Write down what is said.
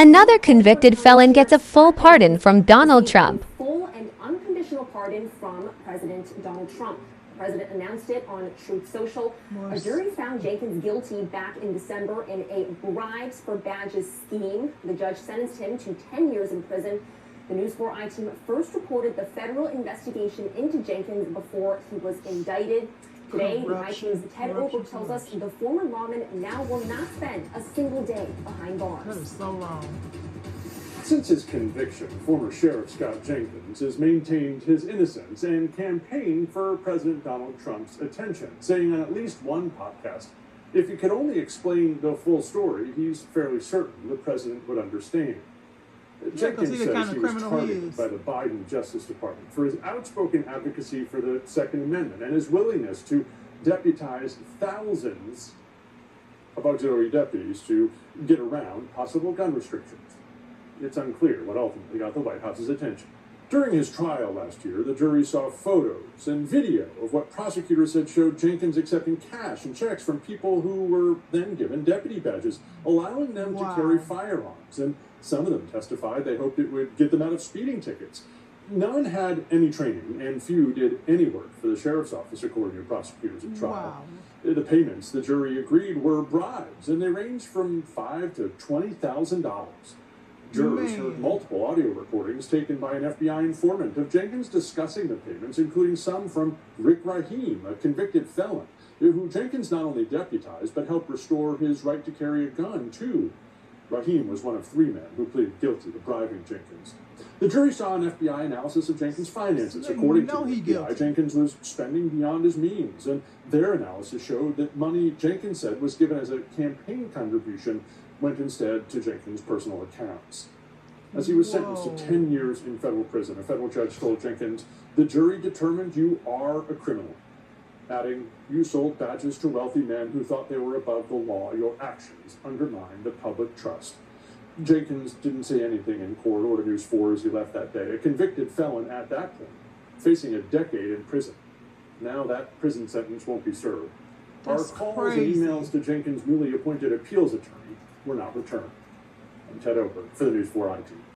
Another convicted felon gets a full pardon from Donald Trump. Full and unconditional pardon from President Donald Trump. The president announced it on Truth Social. A jury found Jenkins guilty back in December in a bribes for badges scheme. The judge sentenced him to 10 years in prison. The News 4 I-team first reported the federal investigation into Jenkins before he was indicted. Today, the I-team's Ted Ober tells us the former lawman now will not spend a single day behind bars. That is so wrong. Since his conviction, former Sheriff Scott Jenkins has maintained his innocence and campaigned for President Donald Trump's attention, saying on at least one podcast, if he could only explain the full story, he's fairly certain the president would understand. Jenkins says he was targeted by the Biden Justice Department for his outspoken advocacy for the Second Amendment and his willingness to deputize thousands of auxiliary deputies to get around possible gun restrictions. It's unclear what ultimately got the White House's attention. During his trial last year, the jury saw photos and video of what prosecutors said showed Jenkins accepting cash and checks from people who were then given deputy badges, allowing them to carry firearms. And some of them testified they hoped it would get them out of speeding tickets. None had any training, and few did any work for the sheriff's office, according to prosecutors at trial. The payments, the jury agreed, were bribes, and they ranged from $5,000 to $20,000. Jurors heard multiple audio recordings taken by an FBI informant of Jenkins discussing the payments, including some from Rick Rahim, a convicted felon, who Jenkins not only deputized, but helped restore his right to carry a gun, too. Rahim was one of 3 men who pleaded guilty to bribing Jenkins. The jury saw an FBI analysis of Jenkins' finances. According to the FBI, Jenkins was spending beyond his means, and their analysis showed that money Jenkins said was given as a campaign contribution went instead to Jenkins' personal accounts. As he was sentenced to 10 years in federal prison, a federal judge told Jenkins, "The jury determined you are a criminal," adding, "You sold badges to wealthy men who thought they were above the law. Your actions undermine the public trust." Jenkins didn't say anything in court or to News 4 as he left that day, a convicted felon at that point, facing a decade in prison. Now that prison sentence won't be served. Our calls and emails to Jenkins' newly appointed appeals attorney were not returned. I'm Ted Ober for the News 4 I-team.